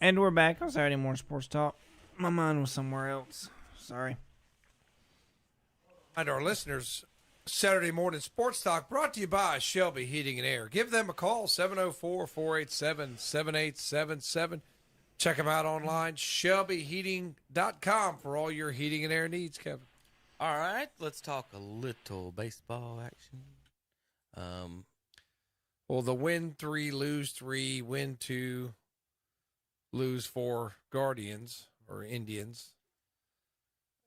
And we're back on Saturday Morning Sports Talk. My mind was somewhere else. Sorry. And our listeners, Saturday Morning Sports Talk brought to you by Shelby Heating and Air. Give them a call, 704-487-7877. Check them out online, shelbyheating.com for all your heating and air needs, Kevin. All right, let's talk a little baseball action. Well, the win 3, lose 3, win 2, lose 4 Guardians or Indians.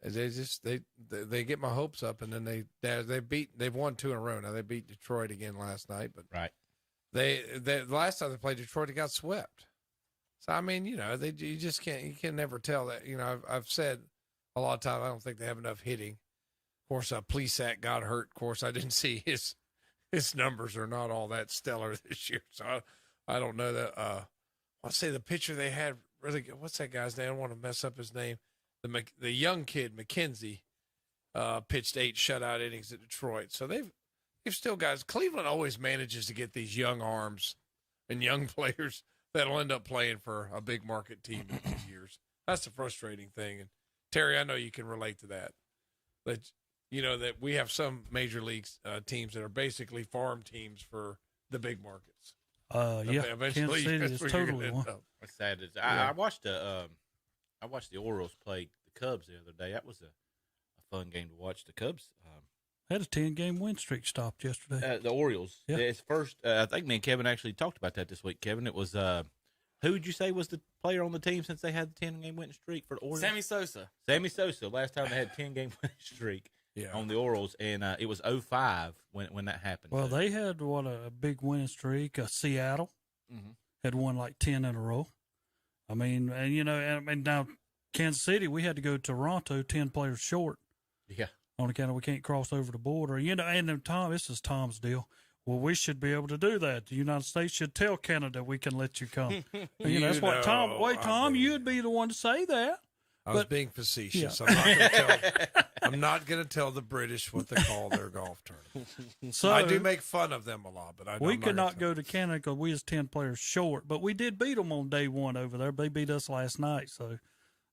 They get my hopes up, and then they've won 2 in a row. Now they beat Detroit again last night, but Right. the last time they played Detroit, they got swept. So I mean, you can never tell that. I've said a lot of times I don't think they have enough hitting. Of course, Plesac got hurt. Of course, I didn't see his numbers are not all that stellar this year. So I don't know that. I'll say the pitcher they had really good. What's that guy's name? I don't want to mess up his name. The young kid McKenzie pitched 8 shutout innings at Detroit. So they've still got. Cleveland always manages to get these young arms and young players that'll end up playing for a big market team in these years. That's the frustrating thing. And Terry, I know you can relate to that. That that we have some major league teams that are basically farm teams for the big markets. Eventually, Kansas City is totally one. What's sad is I watched the Orioles play the Cubs the other day. That was a fun game to watch. The Cubs had a 10-game win streak stopped yesterday. The Orioles. Yeah. It's first. I think me and Kevin actually talked about that this week. Kevin, it was who would you say was the player on the team since they had the 10-game winning streak for the Orioles? Sammy Sosa. Sammy Sosa. Last time they had 10-game winning streak on the Orioles, and it was 05 when that happened. Well, they had a big winning streak. Seattle had won like 10 in a row. I mean, and now Kansas City, we had to go to Toronto 10 players short. Yeah. On account of we can't cross over the border. And then this is Tom's deal. Well, we should be able to do that. The United States should tell Canada we can let you come. That's what Tom. Wait, Tom, you'd be the one to say that. I was being facetious. Yeah. I'm not going to tell the British what they call their golf tournament. So I do make fun of them a lot, but we could not go to Canada because we was 10 players short. But we did beat them on day one over there. They beat us last night. So,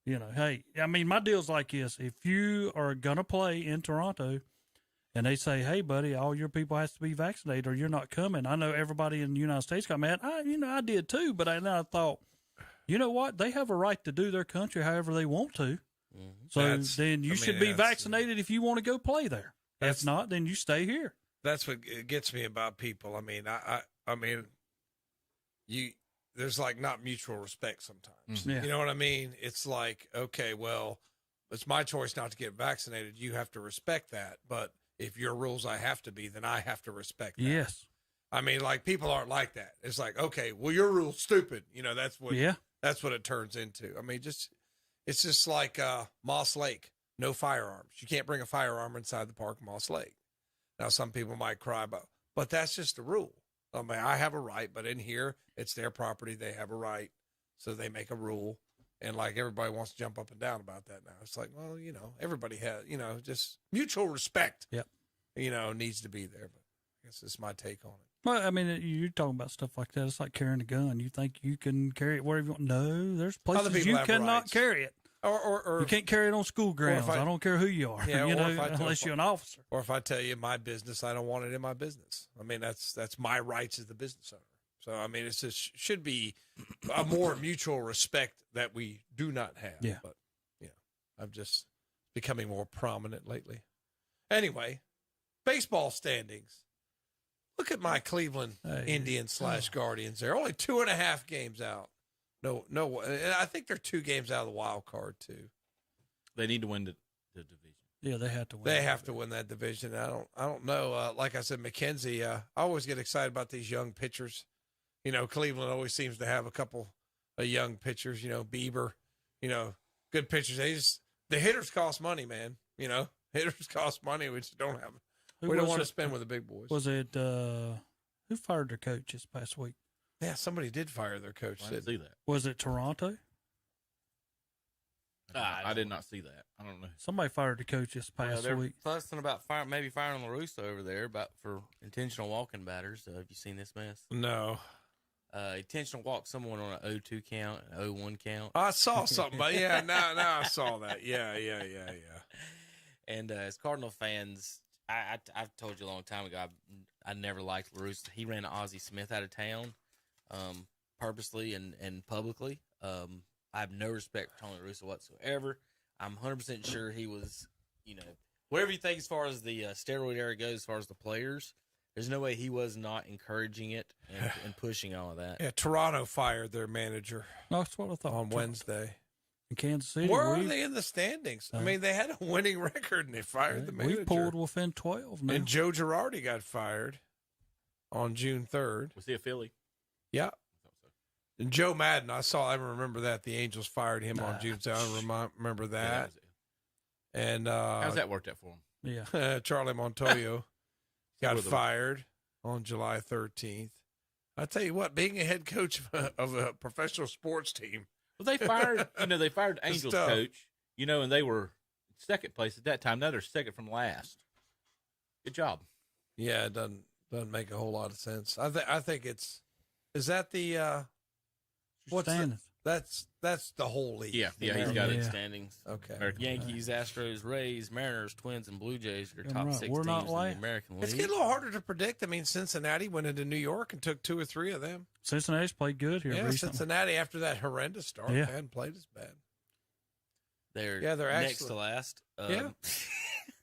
hey, I mean, my deal's like this. If you are going to play in Toronto and they say, hey, buddy, all your people has to be vaccinated or you're not coming. I know everybody in the United States got mad. I did too. But I thought, you know what? They have a right to do their country however they want to. So then you should be vaccinated if you want to go play there. If not, then you stay here. That's what gets me about people. I mean, I mean, there's like not mutual respect sometimes. Yeah. You know what I mean? It's like, okay, well, it's my choice not to get vaccinated. You have to respect that. But if your rules I have to be, then I have to respect that. Yes. I mean, like people aren't like that. It's like, okay, well, your rule's stupid. That's what it turns into. I mean, it's just like Moss Lake, no firearms. You can't bring a firearm inside the park, Moss Lake. Now, some people might cry about, but that's just the rule. I mean, I have a right, but in here, it's their property. They have a right, so they make a rule. And like everybody wants to jump up and down about that now. It's like, well, everybody has, just mutual respect. Yep. Needs to be there. But I guess it's my take on it. Well, I mean, you're talking about stuff like that. It's like carrying a gun. You think you can carry it wherever you want. No, there's places you cannot carry it. Or you can't carry it on school grounds. I don't care who you are, unless you're an officer. Or if I tell you my business, I don't want it in my business. I mean, that's my rights as the business owner. So, I mean, it's just should be a more mutual respect that we do not have. Yeah. But, I'm just becoming more prominent lately. Anyway, baseball standings. Look at my Cleveland Indians / Guardians. They're only 2.5 games out. No. I think they're 2 games out of the wild card, too. They need to win the division. Yeah, they have to win. They have to win that division. I don't know. Like I said, McKenzie, I always get excited about these young pitchers. Cleveland always seems to have a couple of young pitchers, Bieber, good pitchers. The hitters cost money, man. Hitters cost money. We just don't have. We don't want to spend with the big boys. Was it who fired their coach this past week? Yeah, somebody did fire their coach. I didn't see that. Was it Toronto? I did not see that. I don't know. Somebody fired the coach this past they're week. fussing about maybe firing LaRusso over there for intentional walking batters. Have you seen this mess? No. intentional walk someone on an 0-2 count, an 0-1 count. I saw something, but yeah, now I saw that. Yeah. And as Cardinal fans, I've told you a long time ago, I never liked LaRusse. He ran Ozzie Smith out of town purposely and publicly. I have no respect for Tony LaRusse whatsoever. I'm 100% sure he was, whatever you think as far as the steroid era goes, as far as the players, there's no way he was not encouraging it and pushing all of that. Yeah, Toronto fired their manager That's what I thought. on Wednesday. In Kansas City. Where are they in the standings? I mean, they had a winning record and they fired the manager. We pulled within 12 now. And Joe Girardi got fired on June 3rd. Was he a Philly? Yeah. And Joe Madden, I remember that. The Angels fired him on June 3rd. I remember that. And how's that worked out for him? Yeah. Charlie Montoyo got fired on July 13th. I tell you what, being a head coach of a professional sports team. Well, they fired, they fired the Angels coach, and they were second place at that time. Now they're second from last. Good job. Yeah, it doesn't make a whole lot of sense. I think is that the that's the whole league. Yeah, he's got American it. standings. Okay. American Yankees, Astros, Rays, Mariners, Twins, and Blue Jays are your top right. 6 We're teams not in the last. American League. It's getting a little harder to predict. I mean, Cincinnati went into New York and took 2 or 3 of them. Cincinnati's played good here recently. Cincinnati after that horrendous start hadn't played as bad. They're next excellent. To last.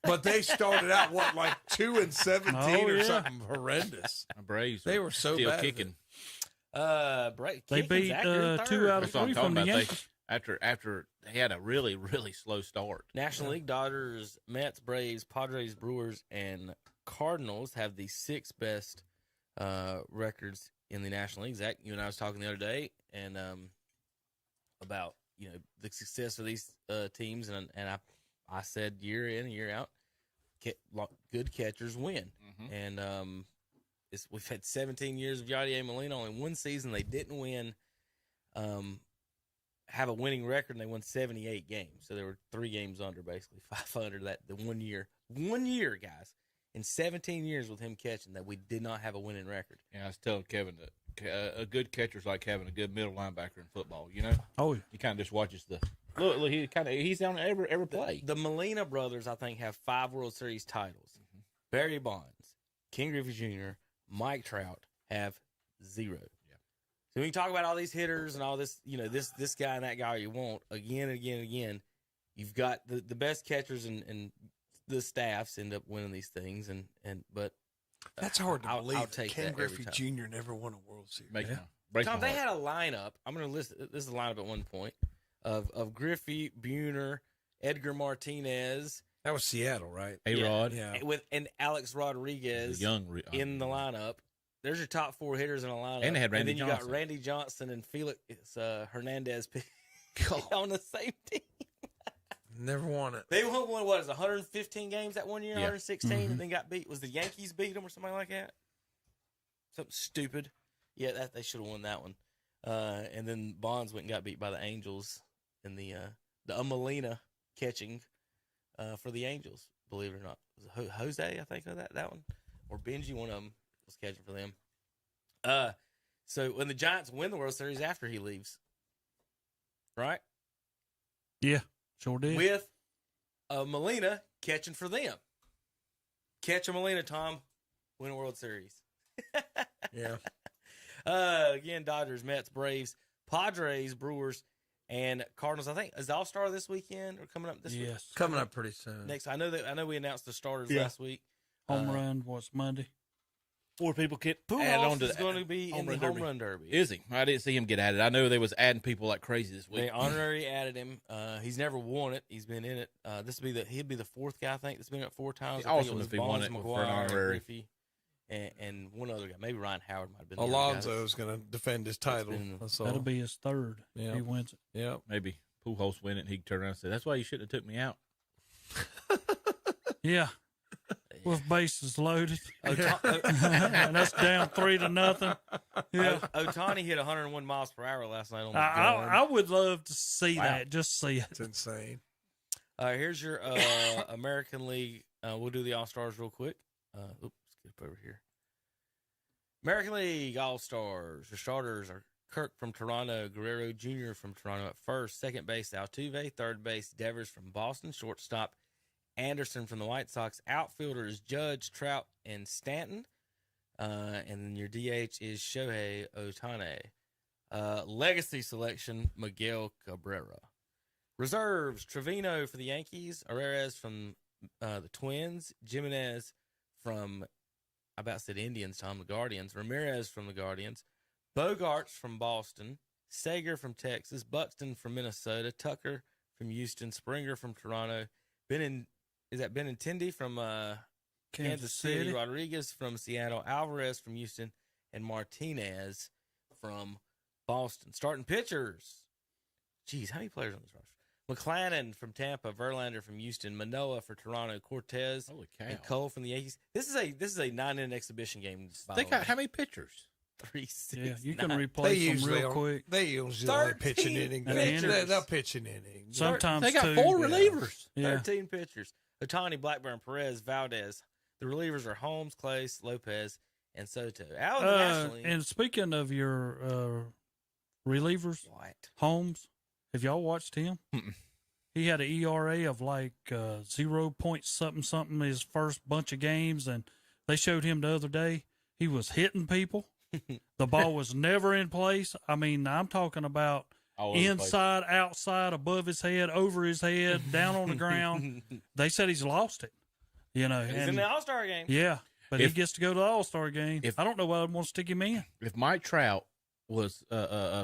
But they started out like 2-17 or yeah. something horrendous. The Braves, they were so still bad. kicking. They beat 2 out of 3 from the Yankees. After they had a really, really slow start. National League Dodgers, Mets, Braves, Padres, Brewers, and Cardinals have the 6 best records in the National League. Zach, you and I was talking the other day, and about the success of these teams, and I said year in and year out, good catchers win, and we've had 17 years of Yadier Molina. Only one season they didn't win. Have a winning record, and they won 78 games. So they were 3 games under, basically 500 the 1 year. 1 year, guys, in 17 years with him catching, that we did not have a winning record. Yeah, I was telling Kevin that a good catcher's like having a good middle linebacker in football. Oh, yeah. He kind of just watches the look. He's on every play. The Molina brothers, I think, have 5 World Series titles. Barry Bonds, King Griffey Jr., Mike Trout have 0. So when you talk about all these hitters and all this, this guy and that guy you want, again and again and again, you've got the best catchers and the staffs end up winning these things. But that's hard to believe. I'll take Ken that Griffey every time. Jr. never won a World Series. Tom, they had a lineup. I'm going to list this is a lineup at one point of Griffey, Buhner, Edgar Martinez. That was Seattle, right? A-Rod. Yeah. And Alex Rodriguez in the lineup. There's your top 4 hitters in a lineup. And they had Randy then you Johnson. got Randy Johnson and Felix Hernandez on the same team. Never won it. They won, 115 games that 1 year, 116, and then got beat. Was the Yankees beat them or something like that? Something stupid. Yeah, they should have won that one. And then Bonds went and got beat by the Angels in the Molina catching for the Angels, believe it or not. Was it Jose, I think, that one? Or Benji, one of them was catching for them. So when the Giants win the World Series after he leaves, right? Yeah, sure did. With Molina catching for them. Catch a Molina, Tom. Win a World Series. Yeah. Again, Dodgers, Mets, Braves, Padres, Brewers, and Cardinals. I think is the All-Star this weekend or coming up this week? Yes. Coming up pretty soon. Next, I know we announced the starters last week. Home run was Monday. 4 people get added Pujols on to is going to be in the home run derby. Is he? I didn't see him get added. I know they was adding people like crazy this week. They honorary added him. He's never won it. He's been in it. He'd be the 4th guy, I think, that's been in it 4 times. I think Awesome it was if he won Bonds, it for an McGuire, honorary. Griffey, and one other guy. Maybe Ryan Howard might have been. Alonso is going to defend his title. That'll be his 3rd. Yeah. He wins it. Yeah. Maybe Pujols win it and he can turn around and say, that's why you shouldn't have took me out. Yeah. With bases loaded. And And that's down 3-0. Yeah. Ohtani hit 101 miles per hour last night on the I would love to see that. Just see it. It's insane. Here's your American League. We'll do the All-Stars real quick. Skip over here. American League All-Stars. Your starters are Kirk from Toronto, Guerrero Jr. from Toronto at first, second base Altuve, third base Devers from Boston, shortstop Anderson from the White Sox, outfielders Judge, Trout, and Stanton, and then your DH is Shohei Ohtani. Legacy selection Miguel Cabrera. Reserves Trevino for the Yankees, Arraez from the Twins, Jimenez from, I about said Indians, Tom, the Guardians, Ramirez from the Guardians, Bogarts from Boston, Sager from Texas, Buxton from Minnesota, Tucker from Houston, Springer from Toronto, Benintendi from Kansas City, Rodriguez from Seattle, Alvarez from Houston, and Martinez from Boston. Starting pitchers. Jeez, how many players on this roster? McClanahan from Tampa, Verlander from Houston, Manoah for Toronto, Cortez, and Cole from the Yankees. This is a 9-inning exhibition game. They got how many pitchers? 3, 6, Yeah, you 9. can replace them real on- quick. They usually only pitch an inning. And They'll pitch an inning. Sometimes They got two. 4 relievers. Yeah. 13 pitchers. Ohtani, Blackburn, Perez, Valdez. The relievers are Holmes, Clace, Lopez, and Soto. Out in the National League. And speaking of your relievers, What? Holmes, have y'all watched him? Mm-mm. He had an ERA of like 0 point something his first bunch of games, and they showed him the other day. He was hitting people. The ball was never in place. I mean, I'm talking about All over the place. inside, outside, above his head, over his head, down on the ground. They said he's lost it. You know, He's in the All-Star game. yeah, but If- he gets to go to the All-Star game. if- I don't know why I'd want to stick him in. If Mike Trout was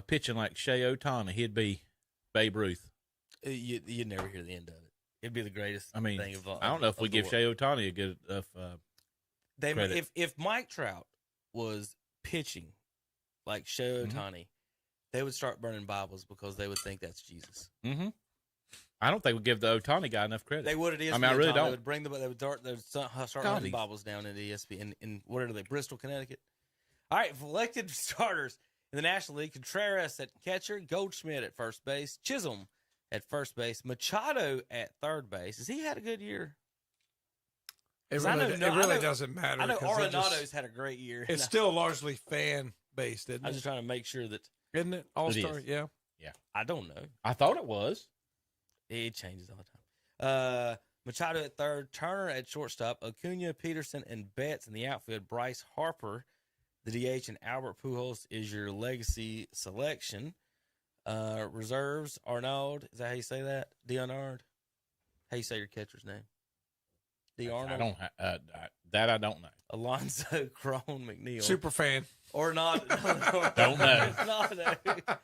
pitching like Shohei Ohtani, he'd be Babe Ruth. You'd never hear the end of it. It'd be the greatest I mean, thing of all. I don't know if we of the give world. Shohei Ohtani a good enough. credit. If Mike Trout was pitching like Shohei Ohtani, they would start burning Bibles because they would think that's Jesus. Mm-hmm. I don't think we give the Ohtani guy enough credit. They would. It is. I mean, I really They don't. would bring they would start God, running he's- Bibles down in the ESPN in what are they? Bristol, Connecticut. All right, elected starters in the National League: Contreras at catcher, Goldschmidt at first base, Chisholm at first base, Machado at third base. Has he had a good year? It 'Cause I really, know- it I really know- doesn't matter. I know 'cause it just- Arenado's had a great year. It's still largely fan based, isn't I'm it? just trying to make sure that Isn't it? All Star, is. yeah. I don't know. I thought it was. It changes all the time. Machado at third, Turner at shortstop, Acuna, Peterson, and Betts in the outfield. Bryce Harper, the DH, and Albert Pujols is your legacy selection. Reserves, Arnold. Is that how you say that? Deonard? How you say your catcher's name? I Arnold. don't. That I don't know. Alonzo, Crone, McNeil. Super fan. Or not. Don't know. Not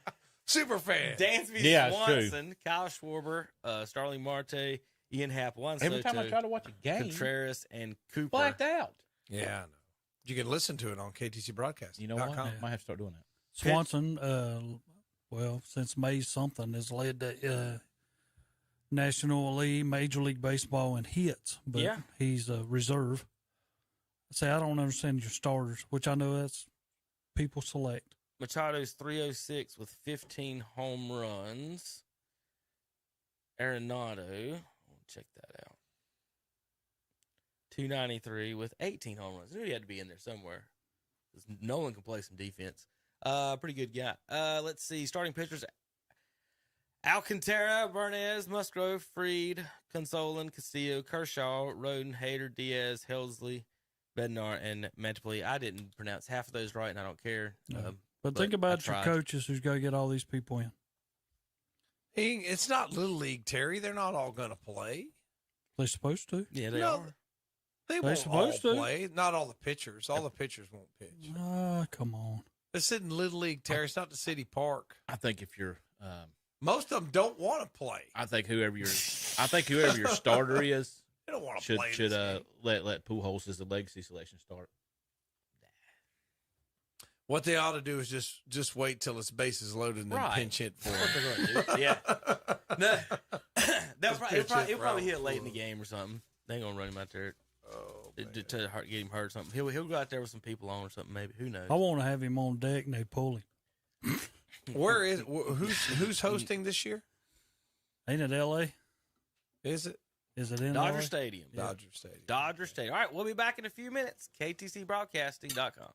Super fan. Dansby Yeah, it's true. Swanson, Kyle Schwarber, Starling Marte, Ian Happ, Juan Every Soto, time I try to watch a game, Contreras, and Cooper. blacked out. Yeah, I know. You can listen to it on KTC Broadcast. You know what? .com. Might have to start doing that. Swanson, well, since May something has led the National League, Major League Baseball in hits, but Yeah. he's a reserve. Say, I don't understand your starters, which I know that's people select. Machado's 306 with 15 home runs. Arenado, check that out. 293 with 18 home runs. I knew he had to be in there somewhere. Nolan can play some defense. Pretty good guy. Let's see. Starting pitchers: Alcantara, Bernays, Musgrove, Freed, Consolin, Castillo, Kershaw, Roden, Hader, Diaz, Helsley, Bednar, and Mantiply. I didn't pronounce half of those right, and I don't care. No. But But think I about your tried. coaches who's got to get all these people in. It's not Little League, Terry. They're not all going to play. They're supposed to. Yeah, they No, are. They They're won't all supposed to. play. Not all the pitchers. All the pitchers won't pitch. Come on. This isn't Little League, Terry. It's not the city park. I think if you're, Most of them don't want to play. I think whoever your starter is They don't want to should play. this game. let Pujols as the legacy selection start. What they ought to do is just wait till his base is loaded and then Right. pinch hit for That's what him. they're gonna do. Yeah. No, Just pitch he'll it probably for hit late in the Pujols. game or something. They ain't gonna run him out there Oh, to man. get him hurt or something. He'll go out there with some people on or something. Maybe, who knows? I want to have him on deck and they pull him. Where is who's hosting this year? Ain't it L.A.? Is it Is it in Dodger LA? Stadium. Dodger Stadium? Dodger Stadium. All right, we'll be back in a few minutes. KTCBroadcasting.com.